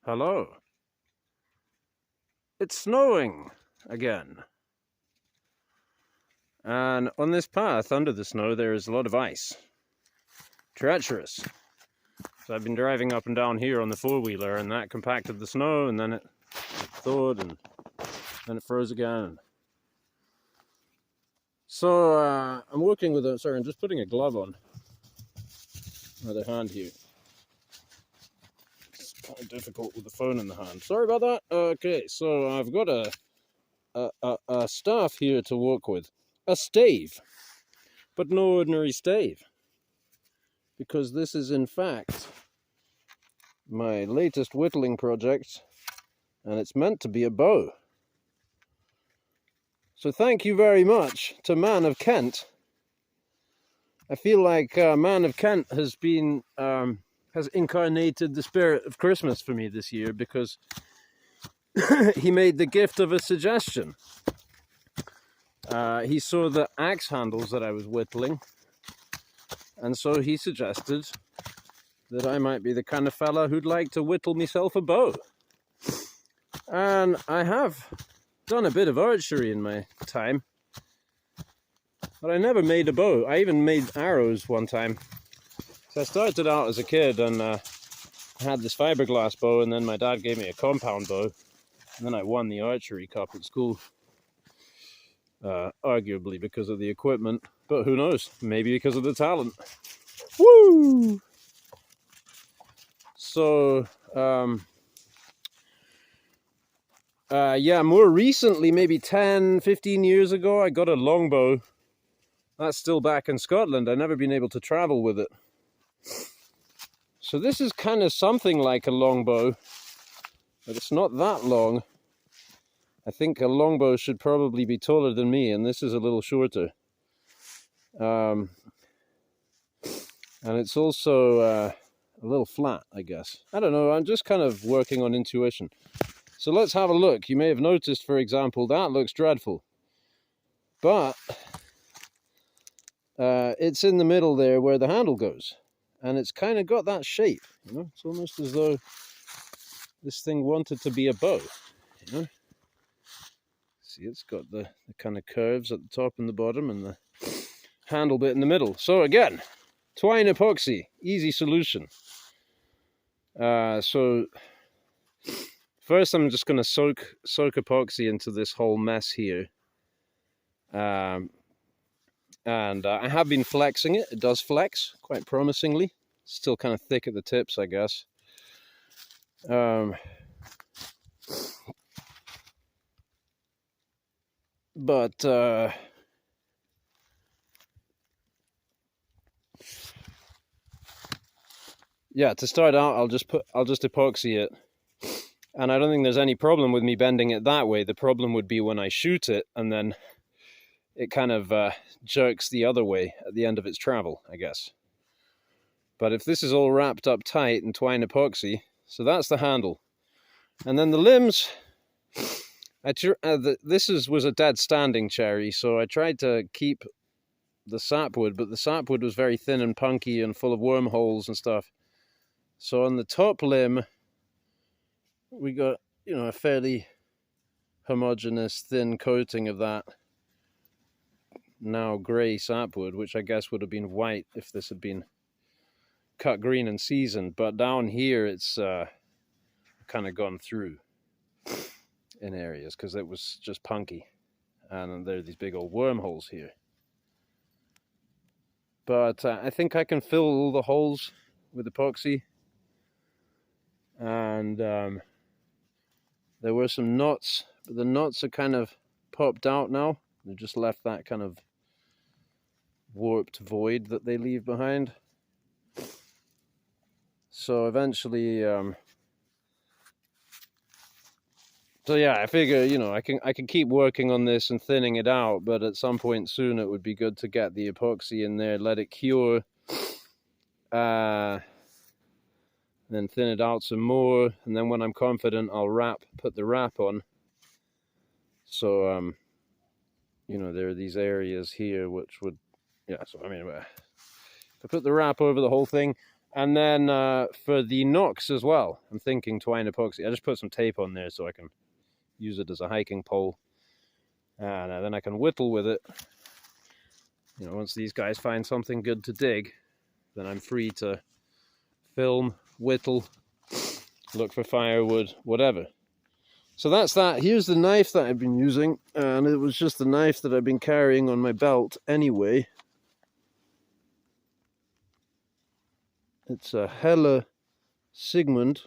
Hello. It's snowing again. And on this path under the snow there is a lot of ice. Treacherous. So I've been driving up and down here on the four-wheeler and that compacted the snow and then it thawed and then it froze again. So I'm working with sorry, I'm just putting a glove on my other hand here. It's kind of difficult with the phone in the hand. Sorry about that. Okay, so I've got a staff here to work with. A stave, but no ordinary stave, because this is in fact my latest whittling project and it's meant to be a bow. So thank you very much to Man of Kent. I feel like Man of Kent has been has incarnated the spirit of Christmas for me this year, because he made the gift of a suggestion. He saw the axe handles that I was whittling, and so he suggested that I might be the kind of fella who'd like to whittle myself a bow. And I have done a bit of archery in my time, but I never made a bow. I even made arrows one time. So I started out as a kid and I had this fiberglass bow, and then my dad gave me a compound bow, and then I won the archery cup at school. Arguably because of the equipment, but who knows, maybe because of the talent. Woo! So, yeah, more recently, maybe 10, 15 years ago, I got a longbow. That's still back in Scotland. I've never been able to travel with it. So this is kind of something like a longbow, but it's not that long. I think a longbow should probably be taller than me, and this is a little shorter. And it's also a little flat, I guess. I don't know, I'm just kind of working on intuition. So let's have a look. You may have noticed, for example, that looks dreadful. But it's in the middle there where the handle goes. And it's kind of got that shape, you know? It's almost as though this thing wanted to be a bow, you know? See, it's got the kind of curves at the top and the bottom and the handle bit in the middle. So again, twine epoxy, easy solution. So first I'm just going to soak epoxy into this whole mess here. And I have been flexing it. It does flex quite promisingly. Still kind of thick at the tips, I guess. But yeah, to start out, I'll just epoxy it, and I don't think there's any problem with me bending it that way. The problem would be when I shoot it, and then it kind of jerks the other way at the end of its travel, I guess. But if this is all wrapped up tight in twine epoxy, so that's the handle, and then the limbs. This was a dead standing cherry, so I tried to keep the sapwood, but the sapwood was very thin and punky and full of wormholes and stuff. So on the top limb, we got, you know, a fairly homogeneous thin coating of that now grey sapwood, which I guess would have been white if this had been cut green and seasoned. But down here, it's kind of gone through in areas because it was just punky, and there are these big old wormholes here. But I think I can fill all the holes with epoxy. And there were some knots, but the knots are kind of popped out now. They've just left that kind of warped void that they leave behind. So eventually, so yeah, I figure, you know, I can keep working on this and thinning it out, but at some point soon it would be good to get the epoxy in there, let it cure, then thin it out some more, and then when I'm confident, I'll put the wrap on. So, you know, there are these areas here which would, yeah, so I mean, if I put the wrap over the whole thing, And then for the nocks as well, I'm thinking twine epoxy. I just put some tape on there so I can use it as a hiking pole. And then I can whittle with it. You know, once these guys find something good to dig, then I'm free to film, whittle, look for firewood, whatever. So that's that. Here's the knife that I've been using, and it was just the knife that I've been carrying on my belt anyway. It's a Hella Sigmund,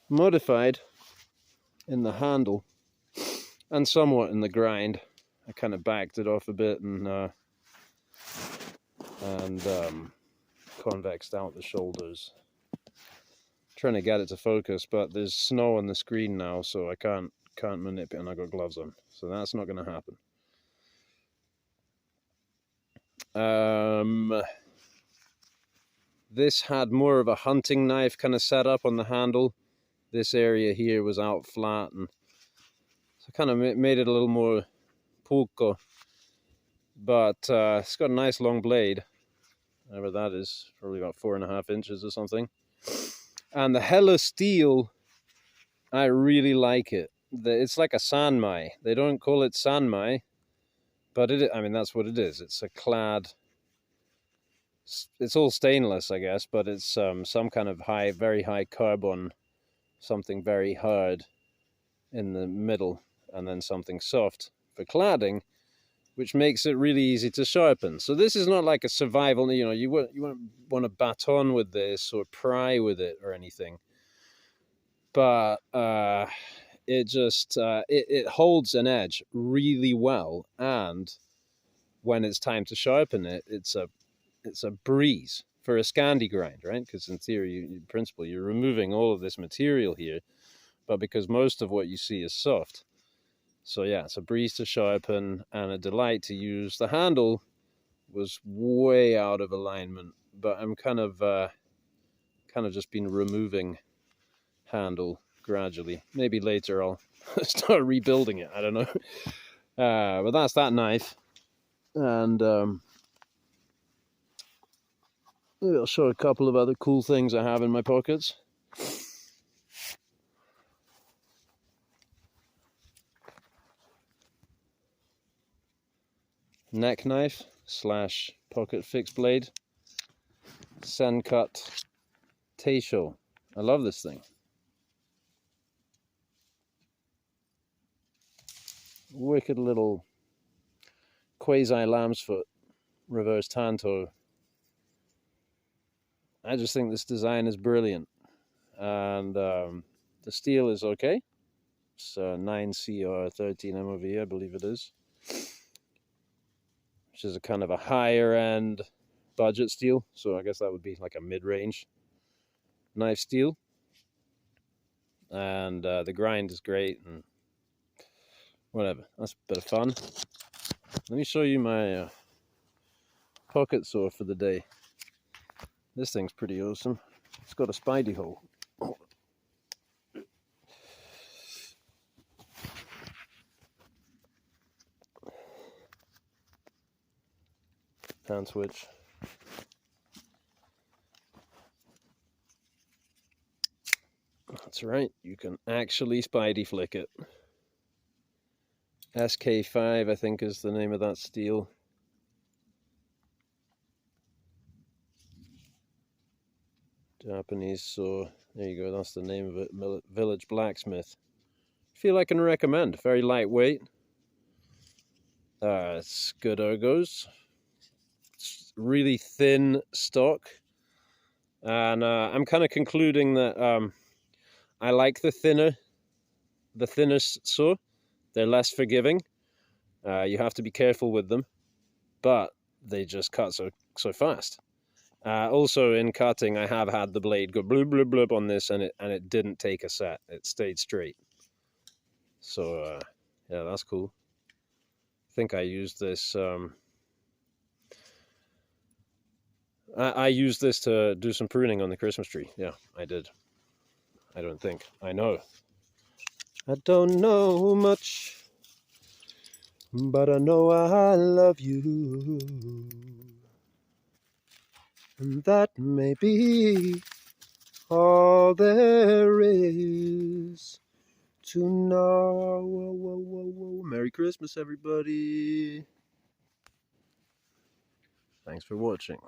modified in the handle and somewhat in the grind. I kind of backed it off a bit and convexed out the shoulders. Trying to get it to focus, but there's snow on the screen now, so I can't manipulate, and I got gloves on, so that's not going to happen. This had more of a hunting knife kind of setup on the handle. This area here was out flat, and so kind of made it a little more pulco. But it's got a nice long blade, whatever that is, probably about 4.5 inches or something. And the Hella steel, I really like it. It's like a sanmai. They don't call it sanmai, but I mean, that's what it is. It's a clad, it's all stainless, I guess, but it's some kind of very high carbon, something very hard in the middle, and then something soft for cladding, which makes it really easy to sharpen. So this is not like a survival, you know, you won't want to baton with this or pry with it or anything. But it just, it holds an edge really well. And when it's time to sharpen it, it's a breeze for a Scandi grind, right? Because in theory, in principle, you're removing all of this material here, but because most of what you see is soft. So yeah, it's a breeze to sharpen and a delight to use. The handle was way out of alignment, but I'm kind of just been removing handle gradually. Maybe later I'll start rebuilding it. I don't know. But that's that knife, and maybe I'll show a couple of other cool things I have in my pockets. Neck knife / pocket fixed blade. Sencut Teisho. I love this thing. Wicked little quasi lamb's foot reverse tanto. I just think this design is brilliant, and the steel is okay. It's 9CR 13 MOV, I believe it is, which is a kind of a higher end budget steel, so I guess that would be like a mid-range knife steel. And the grind is great, and whatever, that's a bit of fun. Let me show you my pocket saw for the day. This thing's pretty awesome. It's got a spidey hole. Hand switch. That's right, you can actually spidey flick it. SK5, I think, is the name of that steel. Japanese saw. There you go, that's the name of it. Village Blacksmith. Feel I can recommend. Very lightweight. It's good ergos. It's really thin stock. And I'm kind of concluding that I like the thinner saw. They're less forgiving. You have to be careful with them, but they just cut so fast. Also, in cutting, I have had the blade go blub blub blub on this, and it didn't take a set. It stayed straight. So yeah, that's cool. I think I used this. I used this to do some pruning on the Christmas tree. Yeah, I did. I don't think. I know. I don't know much, but I know I love you. And that may be all there is to know. Whoa, whoa, whoa, whoa. Merry Christmas, everybody. Thanks for watching.